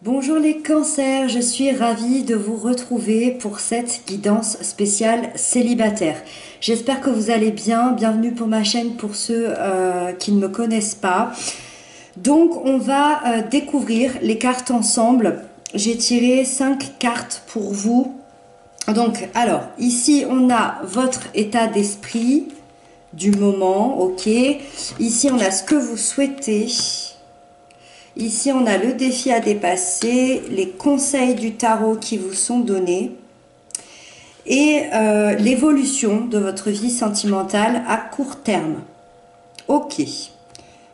Bonjour les cancers, je suis ravie de vous retrouver pour cette guidance spéciale célibataire. J'espère que vous allez bien, bienvenue pour ma chaîne pour ceux qui ne me connaissent pas. Donc on va découvrir les cartes ensemble. J'ai tiré 5 cartes pour vous. Donc alors, ici on a votre état d'esprit du moment, ok. Ici on a ce que vous souhaitez. Ici, on a le défi à dépasser, les conseils du tarot qui vous sont donnés et l'évolution de votre vie sentimentale à court terme. Ok,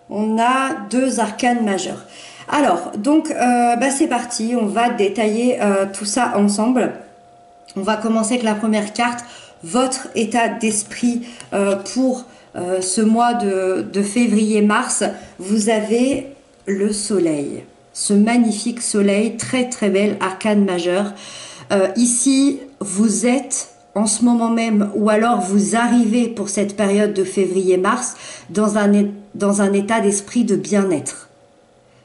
on a 2 arcanes majeurs. Alors, donc, c'est parti, on va détailler tout ça ensemble. On va commencer avec la première carte, votre état d'esprit pour ce mois de février-mars. Vous avez le soleil, ce magnifique soleil, très très belle arcane majeure. Ici, vous êtes en ce moment même, ou alors vous arrivez pour cette période de février-mars dans un état d'esprit de bien-être.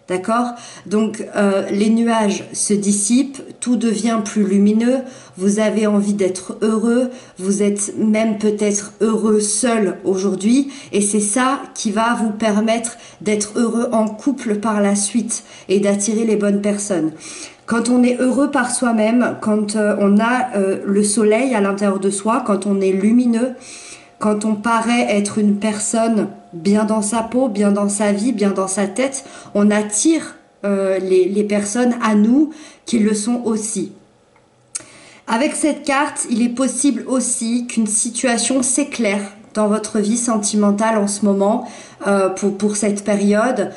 D'accord? Donc, les nuages se dissipent, tout devient plus lumineux, vous avez envie d'être heureux, vous êtes même peut-être heureux seul aujourd'hui, et c'est ça qui va vous permettre d'être heureux en couple par la suite et d'attirer les bonnes personnes. Quand on est heureux par soi-même, quand on a le soleil à l'intérieur de soi, quand on est lumineux, quand on paraît être une personne bien dans sa peau, bien dans sa vie, bien dans sa tête, on attire les personnes à nous qui le sont aussi. Avec cette carte, il est possible aussi qu'une situation s'éclaire dans votre vie sentimentale en ce moment, pour cette période.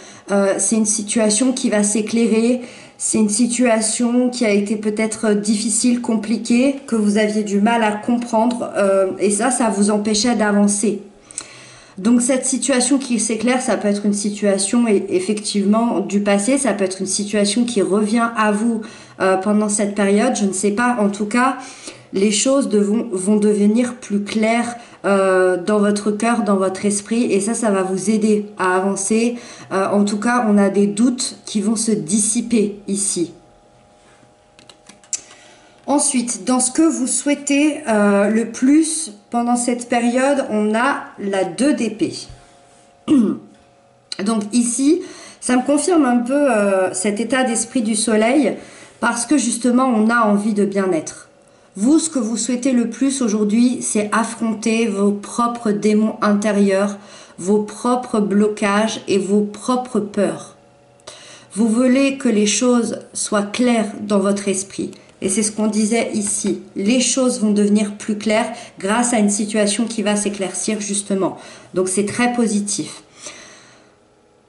C'est une situation qui va s'éclairer. C'est une situation qui a été peut-être difficile, compliquée, que vous aviez du mal à comprendre et ça vous empêchait d'avancer. Donc cette situation qui s'éclaire, ça peut être une situation effectivement du passé, ça peut être une situation qui revient à vous pendant cette période, je ne sais pas, en tout cas, les choses vont devenir plus claires dans votre cœur, dans votre esprit et ça va vous aider à avancer. En tout cas, on a des doutes qui vont se dissiper ici. Ensuite, dans ce que vous souhaitez le plus pendant cette période, on a la 2 d'épée. Donc ici, ça me confirme un peu cet état d'esprit du soleil parce que justement, on a envie de bien-être. Vous, ce que vous souhaitez le plus aujourd'hui, c'est affronter vos propres démons intérieurs, vos propres blocages et vos propres peurs. Vous voulez que les choses soient claires dans votre esprit. Et c'est ce qu'on disait ici. Les choses vont devenir plus claires grâce à une situation qui va s'éclaircir justement. Donc c'est très positif.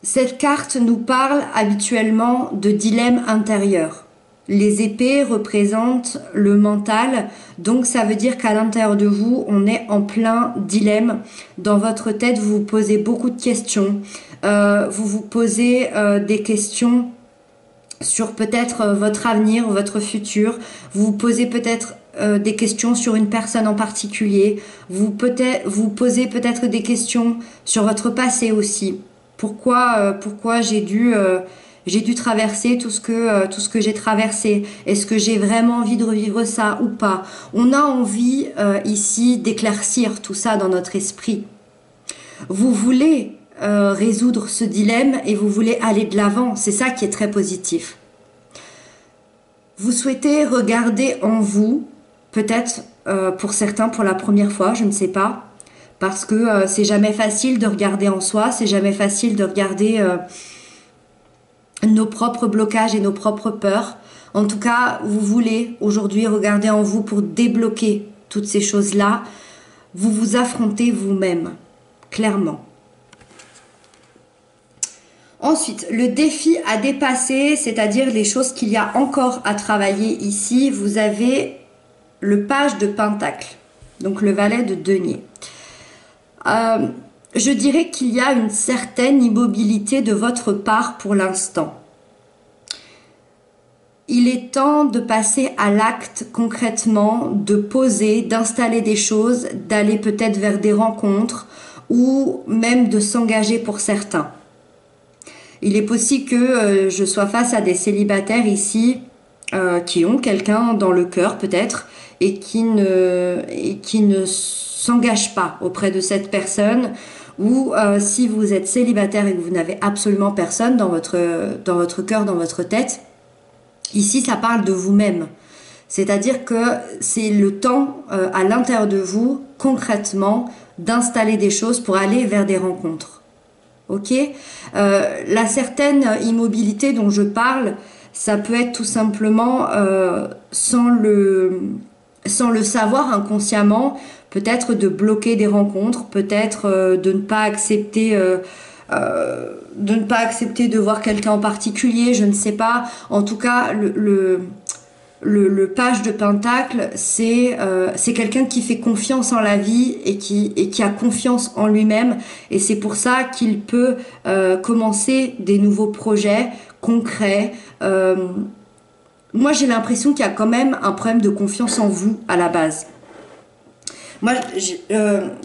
Cette carte nous parle habituellement de dilemme intérieur. Les épées représentent le mental, donc ça veut dire qu'à l'intérieur de vous, on est en plein dilemme. Dans votre tête, vous vous posez beaucoup de questions. Vous vous posez des questions sur peut-être votre avenir, votre futur. Vous vous posez peut-être des questions sur une personne en particulier. Vous posez peut-être des questions sur votre passé aussi. Pourquoi j'ai dû traverser tout ce que j'ai traversé. Est-ce que j'ai vraiment envie de revivre ça ou pas? On a envie ici d'éclaircir tout ça dans notre esprit. Vous voulez résoudre ce dilemme et vous voulez aller de l'avant. C'est ça qui est très positif. Vous souhaitez regarder en vous, peut-être pour certains pour la première fois, je ne sais pas, parce que c'est jamais facile de regarder en soi, c'est jamais facile de regarder nos propres blocages et nos propres peurs. En tout cas, vous voulez aujourd'hui regarder en vous pour débloquer toutes ces choses-là. Vous vous affrontez vous-même, clairement. Ensuite, le défi à dépasser, c'est-à-dire les choses qu'il y a encore à travailler ici. Vous avez le page de Pentacle, donc le valet de denier. Je dirais qu'il y a une certaine immobilité de votre part pour l'instant. Il est temps de passer à l'acte concrètement, de poser, d'installer des choses, d'aller peut-être vers des rencontres ou même de s'engager pour certains. Il est possible que je sois face à des célibataires ici qui ont quelqu'un dans le cœur peut-être et qui ne s'engagent pas auprès de cette personne. Ou si vous êtes célibataire et que vous n'avez absolument personne dans votre cœur, dans votre tête, ici ça parle de vous-même. C'est-à-dire que c'est le temps à l'intérieur de vous, concrètement, d'installer des choses pour aller vers des rencontres. Ok, la certaine immobilité dont je parle, ça peut être tout simplement sans le savoir inconsciemment, peut-être de bloquer des rencontres, peut-être de ne pas accepter de voir quelqu'un en particulier, je ne sais pas. En tout cas, le page de Pentacle, c'est quelqu'un qui fait confiance en la vie et qui a confiance en lui-même. Et c'est pour ça qu'il peut commencer des nouveaux projets concrets. Moi, j'ai l'impression qu'il y a quand même un problème de confiance en vous à la base. Moi,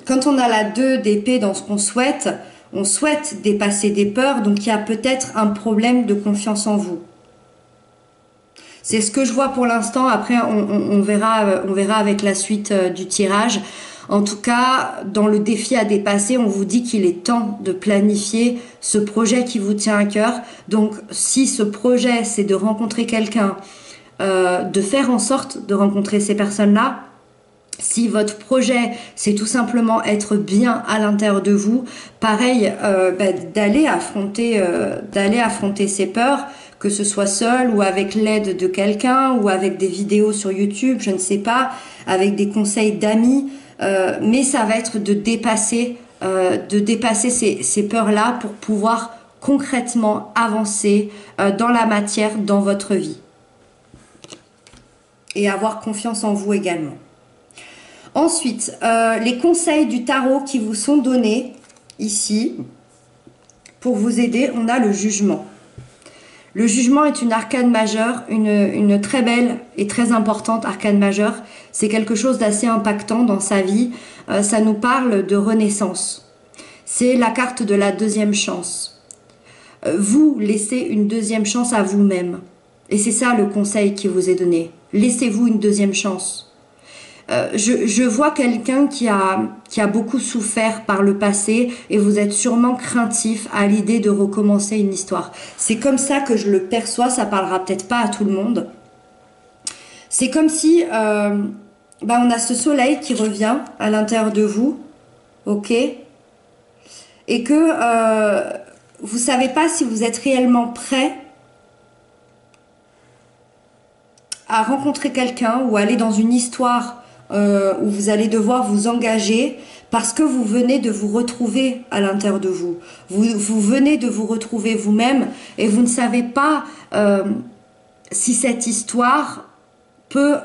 quand on a la 2 d'épée dans ce qu'on souhaite, on souhaite dépasser des peurs, donc il y a peut-être un problème de confiance en vous. C'est ce que je vois pour l'instant. Après, on verra avec la suite du tirage. En tout cas, dans le défi à dépasser, on vous dit qu'il est temps de planifier ce projet qui vous tient à cœur. Donc, si ce projet, c'est de rencontrer quelqu'un, de faire en sorte de rencontrer ces personnes-là, si votre projet, c'est tout simplement être bien à l'intérieur de vous, pareil, d'aller affronter ces peurs, que ce soit seul ou avec l'aide de quelqu'un ou avec des vidéos sur YouTube, je ne sais pas, avec des conseils d'amis, mais ça va être de dépasser ces peurs-là pour pouvoir concrètement avancer dans la matière, dans votre vie. Et avoir confiance en vous également. Ensuite, les conseils du tarot qui vous sont donnés ici, pour vous aider, on a le jugement. Le jugement est une arcane majeure, une très belle et très importante arcane majeure. C'est quelque chose d'assez impactant dans sa vie. Ça nous parle de renaissance. C'est la carte de la deuxième chance. Vous laissez une deuxième chance à vous-même. Et c'est ça le conseil qui vous est donné. Laissez-vous une deuxième chance. Je vois quelqu'un qui a beaucoup souffert par le passé et vous êtes sûrement craintif à l'idée de recommencer une histoire. C'est comme ça que je le perçois, ça parlera peut-être pas à tout le monde. C'est comme si on a ce soleil qui revient à l'intérieur de vous, ok, et que vous savez pas si vous êtes réellement prêt à rencontrer quelqu'un ou aller dans une histoire où vous allez devoir vous engager parce que vous venez de vous retrouver à l'intérieur de vous. Vous venez de vous retrouver vous-même et vous ne savez pas si cette histoire peut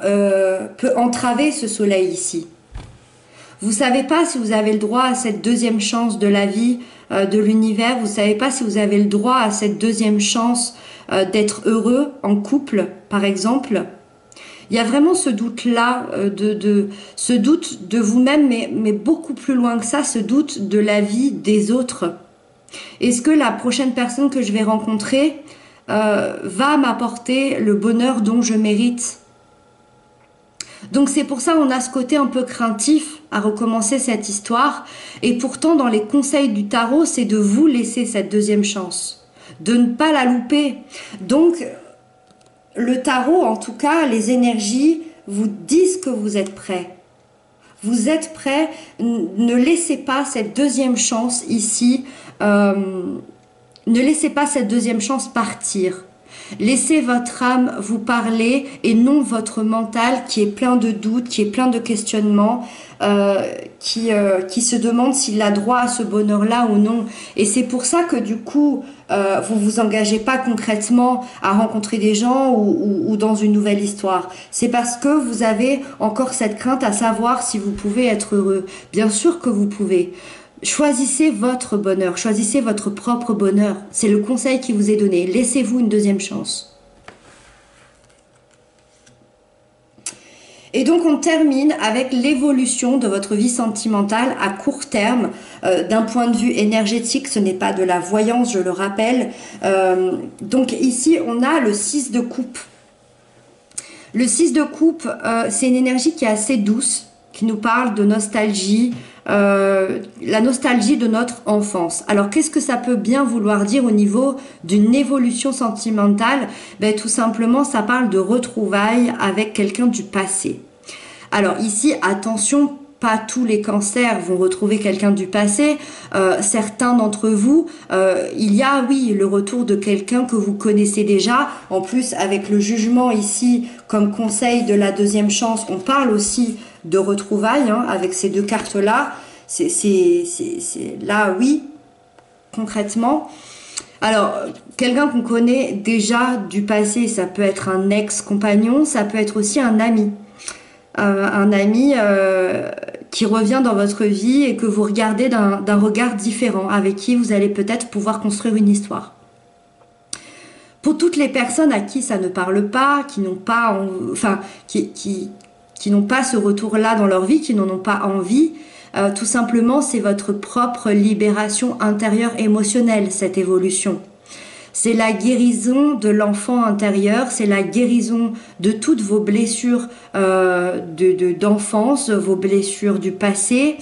entraver ce soleil ici. Vous ne savez pas si vous avez le droit à cette deuxième chance de la vie, de l'univers. Vous ne savez pas si vous avez le droit à cette deuxième chance d'être heureux en couple, par exemple. Il y a vraiment ce doute-là, ce doute de vous-même, mais beaucoup plus loin que ça, ce doute de la vie des autres. Est-ce que la prochaine personne que je vais rencontrer va m'apporter le bonheur dont je mérite ? Donc c'est pour ça qu'on a ce côté un peu craintif à recommencer cette histoire. Et pourtant, dans les conseils du tarot, c'est de vous laisser cette deuxième chance, de ne pas la louper. Donc, le tarot, en tout cas, les énergies vous disent que vous êtes prêts. Vous êtes prêts, ne laissez pas cette deuxième chance ici, ne laissez pas cette deuxième chance partir. Laissez votre âme vous parler et non votre mental qui est plein de doutes, qui est plein de questionnements, qui se demande s'il a droit à ce bonheur-là ou non. Et c'est pour ça que du coup, vous vous engagez pas concrètement à rencontrer des gens ou dans une nouvelle histoire. C'est parce que vous avez encore cette crainte à savoir si vous pouvez être heureux. Bien sûr que vous pouvez. Choisissez votre bonheur, choisissez votre propre bonheur. C'est le conseil qui vous est donné. Laissez-vous une deuxième chance. Et donc on termine avec l'évolution de votre vie sentimentale à court terme. D'un point de vue énergétique, ce n'est pas de la voyance, je le rappelle. Donc ici on a le 6 de coupe. Le 6 de coupe, c'est une énergie qui est assez douce, qui nous parle de nostalgie, la nostalgie de notre enfance. Alors qu'est-ce que ça peut bien vouloir dire au niveau d'une évolution sentimentale? Ben, tout simplement, ça parle de retrouvailles avec quelqu'un du passé. Alors ici, attention, pas tous les cancers vont retrouver quelqu'un du passé. Certains d'entre vous, il y a, oui, le retour de quelqu'un que vous connaissez déjà. En plus, avec le jugement ici, comme conseil de la deuxième chance, on parle aussi de retrouvailles, hein, avec ces deux cartes-là. C'est là, oui, concrètement. Alors, quelqu'un qu'on connaît déjà du passé, ça peut être un ex-compagnon, ça peut être aussi un ami. Un ami qui revient dans votre vie et que vous regardez d'un regard différent, avec qui vous allez peut-être pouvoir construire une histoire. Pour toutes les personnes à qui ça ne parle pas, qui n'ont pas, qui n'ont pas ce retour-là dans leur vie, qui n'en ont pas envie, tout simplement, c'est votre propre libération intérieure émotionnelle, cette évolution. C'est la guérison de l'enfant intérieur, c'est la guérison de toutes vos blessures d'enfance, vos blessures du passé.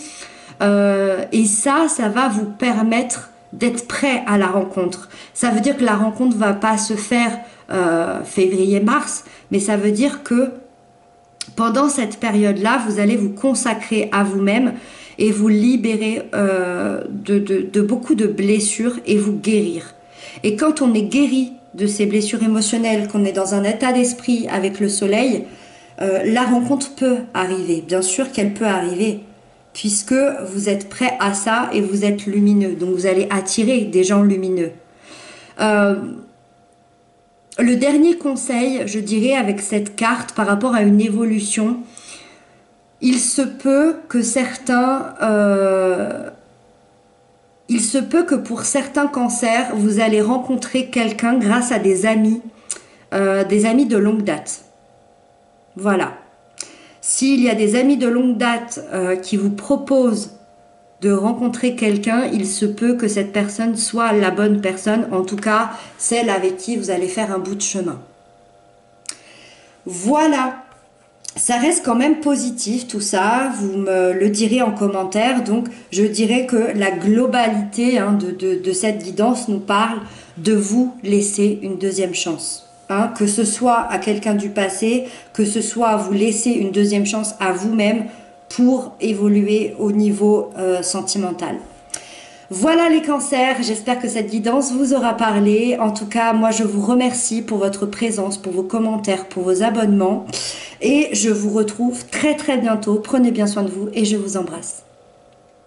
Et ça va vous permettre d'être prêt à la rencontre. Ça veut dire que la rencontre ne va pas se faire février-mars, mais ça veut dire que pendant cette période-là, vous allez vous consacrer à vous-même et vous libérer de beaucoup de blessures et vous guérir. Et quand on est guéri de ces blessures émotionnelles, qu'on est dans un état d'esprit avec le soleil, la rencontre peut arriver. Bien sûr qu'elle peut arriver, puisque vous êtes prêt à ça et vous êtes lumineux. Donc vous allez attirer des gens lumineux. Le dernier conseil, je dirais, avec cette carte par rapport à une évolution, il se peut que il se peut que pour certains cancers, vous allez rencontrer quelqu'un grâce à des amis de longue date. Voilà. S'il y a des amis de longue date qui vous proposent de rencontrer quelqu'un, il se peut que cette personne soit la bonne personne, en tout cas celle avec qui vous allez faire un bout de chemin. Voilà. Ça reste quand même positif tout ça, vous me le direz en commentaire. Donc je dirais que la globalité de cette guidance nous parle de vous laisser une deuxième chance. Que ce soit à quelqu'un du passé, que ce soit à vous laisser une deuxième chance à vous-même pour évoluer au niveau sentimental. Voilà les cancers, j'espère que cette guidance vous aura parlé. En tout cas, moi je vous remercie pour votre présence, pour vos commentaires, pour vos abonnements. Et je vous retrouve très très bientôt. Prenez bien soin de vous et je vous embrasse.